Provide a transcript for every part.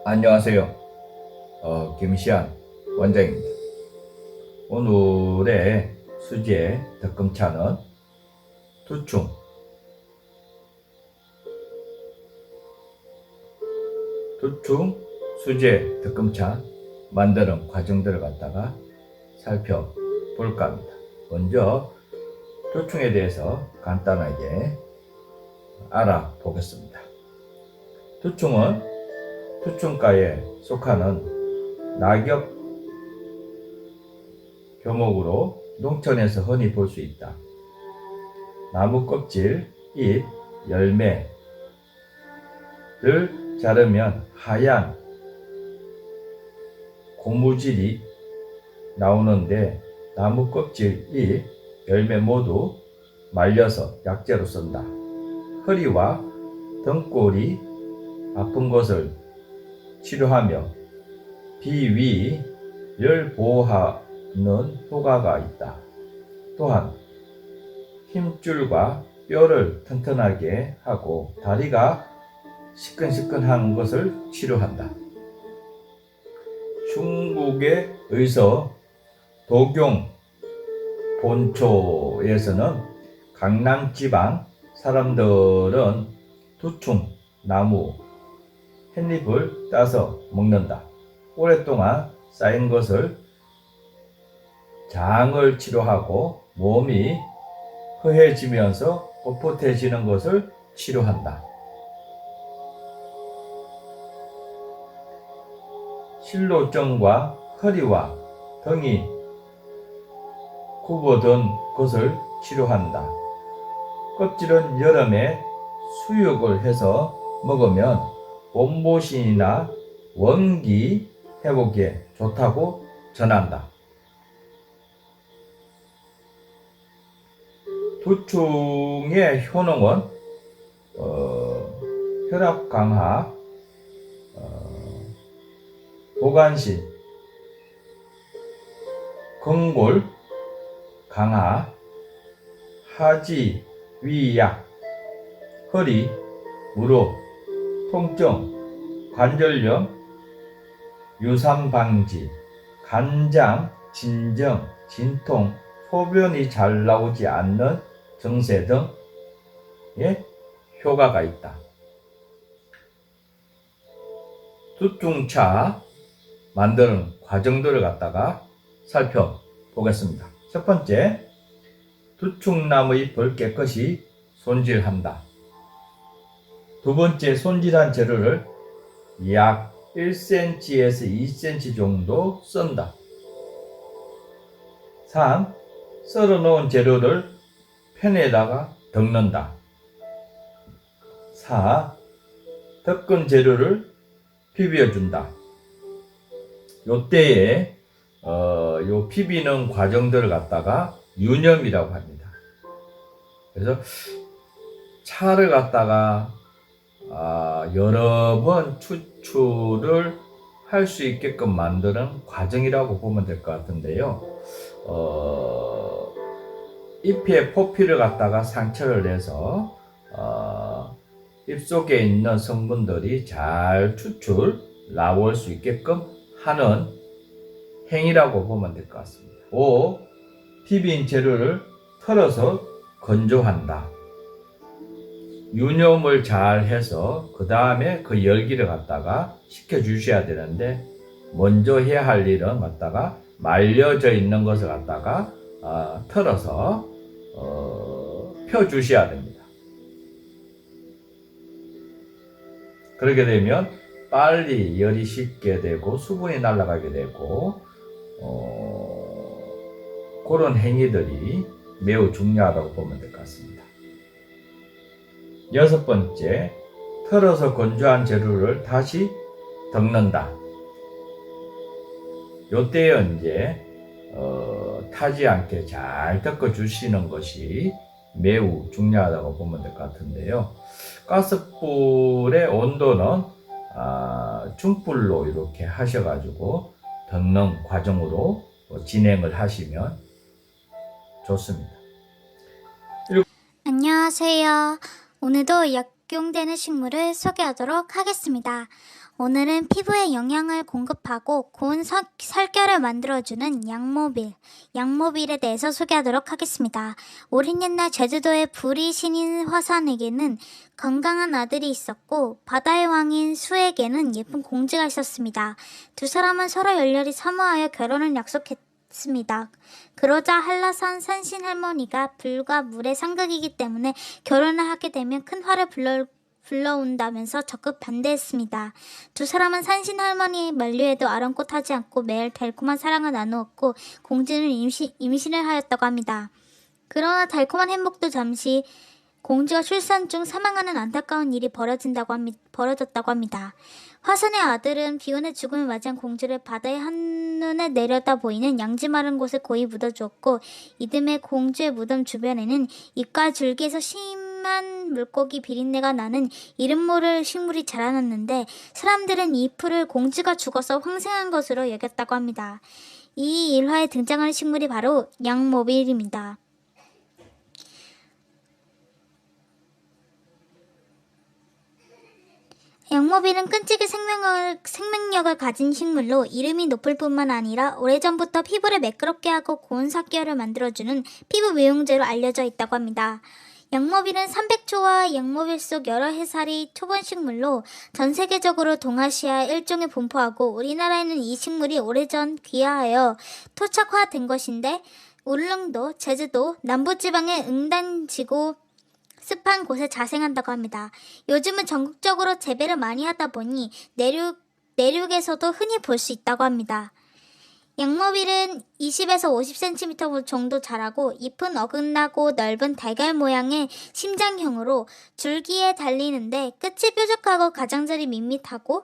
안녕하세요. 김시안 원장입니다. 오늘의 수제 덕금차는 두충, 수제 덕금차 만드는 과정들을 갖다가 살펴볼까 합니다. 먼저 두충에 대해서 간단하게 알아보겠습니다. 두충은 두충과에 속하는 낙엽 교목으로 농촌에서 흔히 볼 수 있다. 나무 껍질, 잎, 열매를 자르면 하얀 고무질이 나오는데 나무 껍질, 잎, 열매 모두 말려서 약재로 쓴다. 허리와 등골이 아픈 것을 치료하며 비위를 보호하는 효과가 있다. 또한 힘줄과 뼈를 튼튼하게 하고 다리가 시끈시끈한 것을 치료한다. 중국에서 도경 본초에서는 강남지방 사람들은 두충 나무 햇잎을 따서 먹는다. 오랫동안 쌓인 것을 장을 치료하고 몸이 허해지면서 뻣뻣해지는 것을 치료한다. 실로증과 허리와 등이 굽어든 것을 치료한다. 껍질은 여름에 수육을 해서 먹으면 몸보신이나 원기 회복에 좋다고 전한다. 두충의 효능은 혈압 강화, 보관신, 근골 강화, 하지, 위약, 허리, 무릎, 통증, 관절염, 유산 방지, 간장, 진정, 진통, 소변이 잘 나오지 않는 증세 등의 효과가 있다. 두충차 만드는 과정들을 갖다가 살펴보겠습니다. 첫 번째, 두충나무 잎을 깨끗이 손질한다. 두 번째, 손질한 재료를 약 1cm에서 2cm 정도 썬다. 3. 썰어 놓은 재료를 팬에다가 덮는다. 4. 덮은 재료를 비벼준다. 요때에 요 비비는 과정들을 갖다가 유념이라고 합니다. 그래서 차를 갖다가 여러 번 추출을 할 수 있게끔 만드는 과정이라고 보면 될 것 같은데요. 잎에 포피를 갖다가 상처를 내서 잎 속에 있는 성분들이 잘 추출 나올 수 있게끔 하는 행위라고 보면 될 것 같습니다. 5. 비빈 재료를 털어서 건조한다. 유념을 잘 해서 그 다음에 그 열기를 갖다가 식혀 주셔야 되는데 먼저 해야 할 일은 갖다가 말려져 있는 것을 갖다가 털어서 펴 주셔야 됩니다. 그렇게 되면 빨리 열이 식게 되고 수분이 날아가게 되고 그런 행위들이 매우 중요하다고 보면 될 것 같습니다. 여섯 번째, 털어서 건조한 재료를 다시 덮는다. 요때에 이제 타지 않게 잘 덮어 주시는 것이 매우 중요하다고 보면 될 것 같은데요. 가스불의 온도는 중불로 이렇게 하셔가지고 덮는 과정으로 진행을 하시면 좋습니다. 안녕하세요. 오늘도 약용되는 식물을 소개하도록 하겠습니다. 오늘은 피부에 영양을 공급하고 고운 살결을 만들어주는 양모빌에 대해서 소개하도록 하겠습니다. 오랜 옛날 제주도의 불이 신인 화산에게는 건강한 아들이 있었고 바다의 왕인 수에게는 예쁜 공주가 있었습니다. 두 사람은 서로 열렬히 사모하여 결혼을 약속했습니다. 그러자 한라산 산신 할머니가 불과 물의 상극이기 때문에 결혼을 하게 되면 큰 화를 불러온다면서 적극 반대했습니다. 두 사람은 산신 할머니의 만류에도 아랑곳하지 않고 매일 달콤한 사랑을 나누었고 공주는 임신을 하였다고 합니다. 그러나 달콤한 행복도 잠시 공주가 출산 중 사망하는 안타까운 일이 벌어졌다고 합니다. 화산의 아들은 비운의 죽음을 맞이한 공주를 바다의 한눈에 내려다 보이는 양지 마른 곳에 고이 묻어주었고 이듬해 공주의 무덤 주변에는 잎과 줄기에서 심한 물고기 비린내가 나는 이름 모를 식물이 자라났는데 사람들은 이 풀을 공주가 죽어서 황생한 것으로 여겼다고 합니다. 이 일화에 등장하는 식물이 바로 양모빌입니다. 양모빌은 끈질긴 생명력을 가진 식물로 이름이 높을 뿐만 아니라 오래전부터 피부를 매끄럽게 하고 고운 살결을 만들어주는 피부 미용제로 알려져 있다고 합니다. 양모빌은 300초와 양모빌 속 여러 해살이 초본식물로 전 세계적으로 동아시아에 일종에 분포하고 우리나라에는 이 식물이 오래전 귀화하여 토착화된 것인데 울릉도, 제주도, 남부지방의 응단지구 습한 곳에 자생한다고 합니다. 요즘은 전국적으로 재배를 많이 하다 보니 내륙에서도 흔히 볼 수 있다고 합니다. 양모빌은 20에서 50cm 정도 자라고 잎은 어긋나고 넓은 달걀 모양의 심장형으로 줄기에 달리는데 끝이 뾰족하고 가장자리 밋밋하고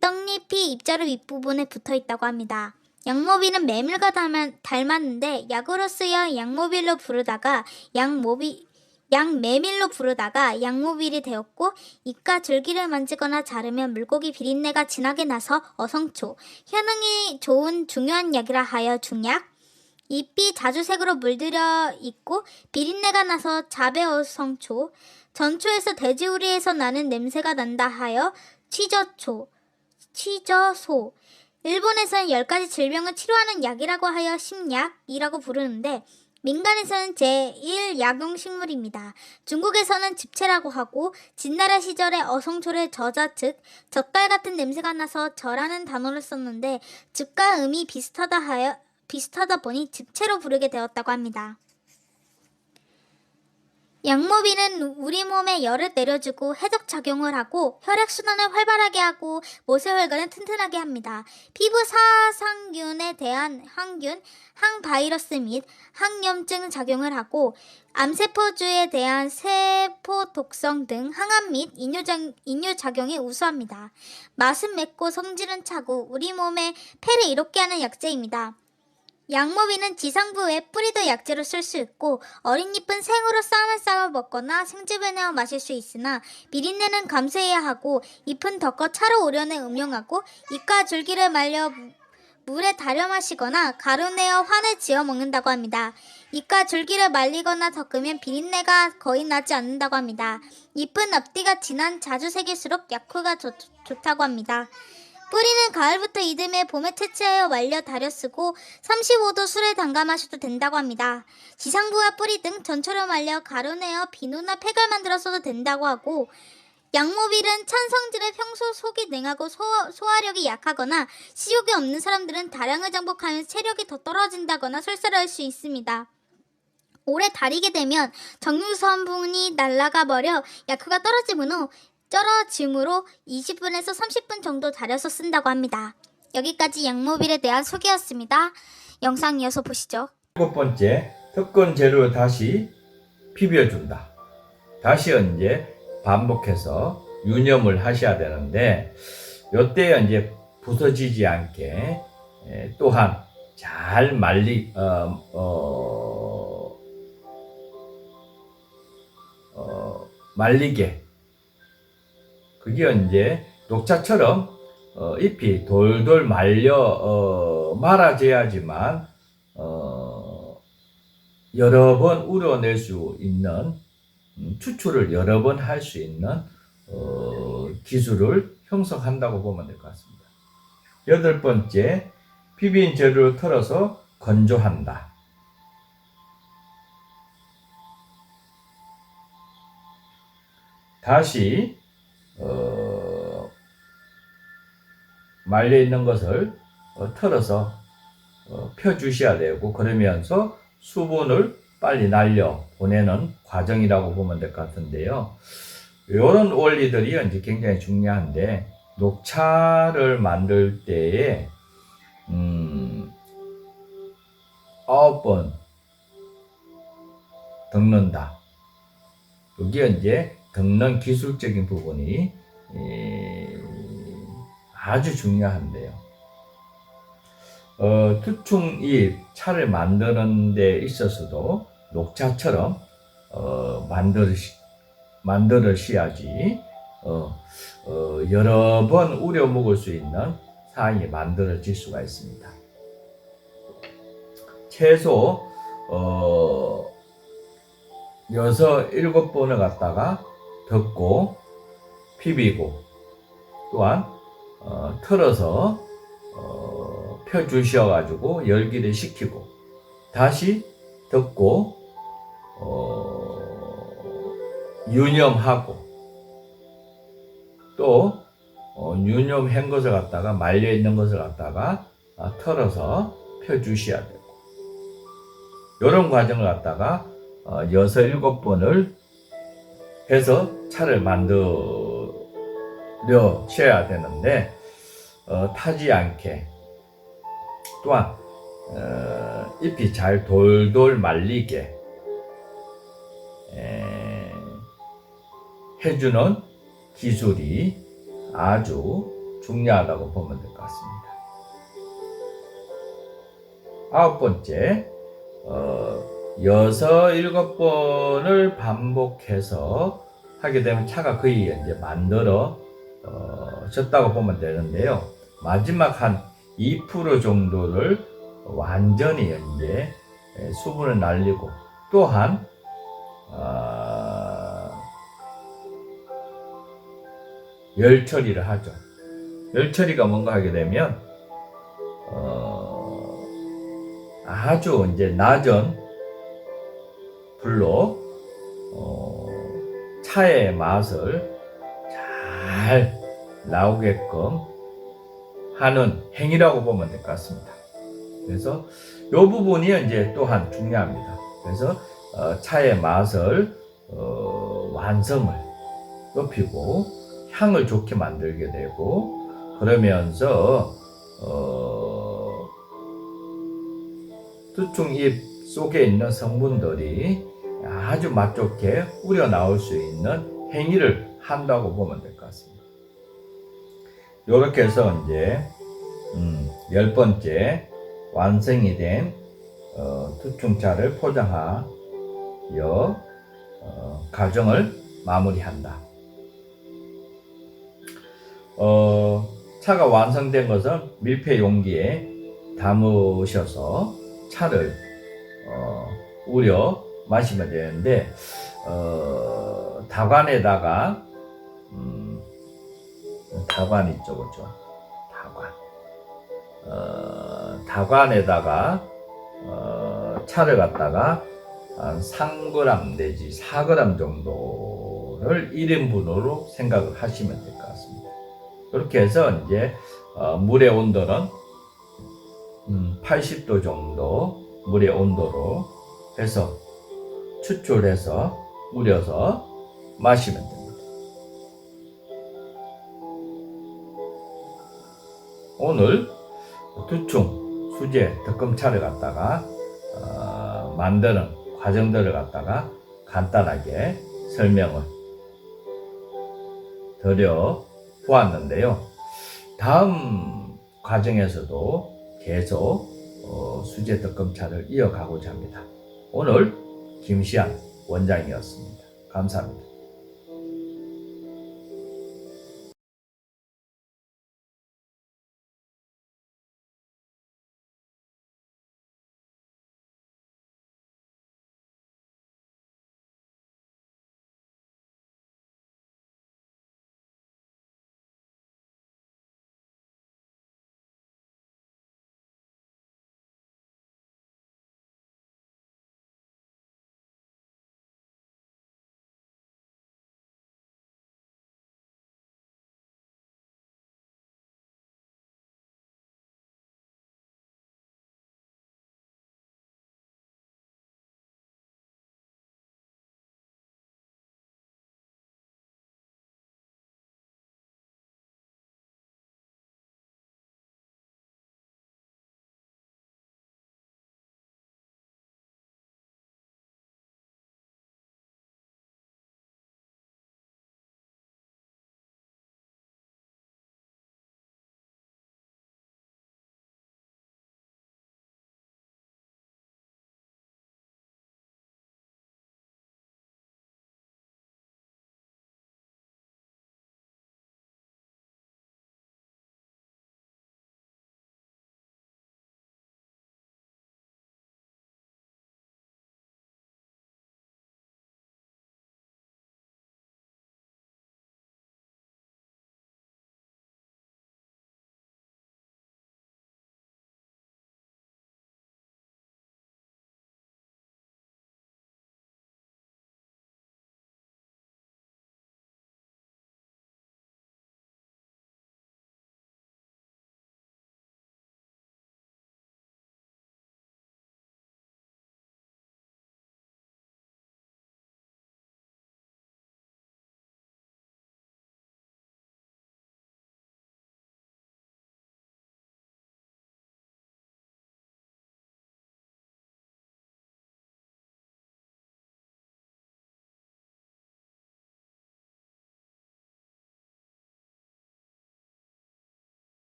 떡잎이 잎자루 윗부분에 붙어 있다고 합니다. 양모빌은 메밀과 닮았는데 약으로 쓰여 양모빌로 부르다가 양메밀로 부르다가 양모빌이 되었고 잎과 줄기를 만지거나 자르면 물고기 비린내가 진하게 나서 어성초, 효능이 좋은 중요한 약이라 하여 중약, 잎이 자주색으로 물들여 있고 비린내가 나서 자배어성초, 전초에서 돼지우리에서 나는 냄새가 난다 하여 취저소, 일본에서는 10가지 질병을 치료하는 약이라고 하여 심약이라고 부르는데 민간에서는 제1약용식물입니다. 중국에서는 집채라고 하고 진나라 시절에 어성초를 저자 즉 젓갈 같은 냄새가 나서 저라는 단어를 썼는데 즙과 음이 비슷하다 보니 집채로 부르게 되었다고 합니다. 양모빌은 우리 몸에 열을 내려주고 해독 작용을 하고 혈액순환을 활발하게 하고 모세혈관을 튼튼하게 합니다. 피부 사상균에 대한 항균, 항바이러스 및 항염증 작용을 하고 암세포주에 대한 세포 독성 등 항암 및 인유 작용에 우수합니다. 맛은 맵고 성질은 차고 우리 몸에 폐를 이롭게 하는 약재입니다. 양모빌은 지상부에 뿌리도 약재로 쓸 수 있고 어린 잎은 생으로 쌈을 싸워 먹거나 생즙을 내어 마실 수 있으나 비린내는 감수해야 하고 잎은 덮어 차로 우려내 음용하고 잎과 줄기를 말려 물에 달여 마시거나 가루 내어 환을 지어 먹는다고 합니다. 잎과 줄기를 말리거나 덮으면 비린내가 거의 나지 않는다고 합니다. 잎은 앞뒤가 진한 자주색일수록 약효가 좋다고 합니다. 뿌리는 가을부터 이듬해 봄에 채취하여 말려 달여 쓰고 35도 술에 담가 마셔도 된다고 합니다. 지상부와 뿌리 등 전초를 말려 가루내어 비누나 팩을 만들어 써도 된다고 하고 양모빌은 찬 성질에 평소 속이 냉하고 소화력이 약하거나 식욕이 없는 사람들은 다량을 정복하면 체력이 더 떨어진다거나 설사를 할 수 있습니다. 오래 다리게 되면 정유성분이 날아가 버려 약효가 떨어짐으로 20분에서 30분 정도 달여서 쓴다고 합니다. 여기까지 양모빌에 대한 소개였습니다. 영상 이어서 보시죠. 7번째, 특권 재료를 다시 비벼준다. 다시 이제 반복해서 유념을 하셔야 되는데 이때 이제 부서지지 않게 또한 잘 말리게 그게 이제 녹차처럼 잎이 돌돌 말아져야지만 여러 번 우려낼 수 있는 추출을 여러 번 할 수 있는 기술을 형성한다고 보면 될 것 같습니다. 여덟 번째, 비빈 재료를 털어서 건조한다. 다시 말려 있는 것을 털어서 펴주셔야 되고, 그러면서 수분을 빨리 날려 보내는 과정이라고 보면 될 것 같은데요. 이런 원리들이 이제 굉장히 중요한데, 녹차를 만들 때에 9번 덮는다. 여기에 이제 덮는 기술적인 부분이 아주 중요한데요. 투충잎 차를 만드는 데 있어서도 녹차처럼 만들으셔야지 여러 번 우려 먹을 수 있는 상황이 만들어질 수가 있습니다. 최소 6, 7번을 갖다가 덮고 비비고, 또한 털어서 펴주셔가지고 열기를 식히고, 다시 덮고 유념하고, 또 유념한 것을 갖다가 말려 있는 것을 갖다가 털어서 펴주셔야 되고, 이런 과정을 갖다가 6, 7번을 해서 차를 만들려셔야 되는데, 타지 않게, 또한 잎이 잘 돌돌 말리게 해주는 기술이 아주 중요하다고 보면 될 것 같습니다. 9번째, 6, 7번을 반복해서 하게 되면 차가 거의 이제 만들어졌다고 보면 되는데요. 마지막 한 2% 정도를 완전히 이제 수분을 날리고, 또한 열 처리를 하죠. 열 처리가 뭔가 하게 되면 아주 이제 낮은 불로 차의 맛을 잘 나오게끔 하는 행위라고 보면 될 것 같습니다. 그래서 이 부분이 이제 또한 중요합니다. 그래서 차의 맛을 완성을 높이고 향을 좋게 만들게 되고, 그러면서 투충잎 속에 있는 성분들이 아주 맛 좋게 우려 나올 수 있는 행위를 한다고 보면 될 것 같습니다. 이렇게 해서 이제 10번째 완성이 된 투충차를 포장하여 과정을 마무리한다. 차가 완성된 것은 밀폐 용기에 담으셔서 차를 우려 마시면 되는데, 다관에다가 다관 있죠, 그렇죠? 다관에다가 차를 갖다가 한 3g 내지 4g 정도를 1인분으로 생각을 하시면 될 것 같습니다. 그렇게 해서 이제 물의 온도는 80도 정도 물의 온도로 해서 추출해서 우려서 마시면 됩니다. 오늘 투충 수제 덕금차를 갖다가 만드는 과정들을 갖다가 간단하게 설명을 드려 보았는데요. 다음 과정에서도 계속 수제 덕금차를 이어가고자 합니다. 오늘 김시안 원장이었습니다. 감사합니다.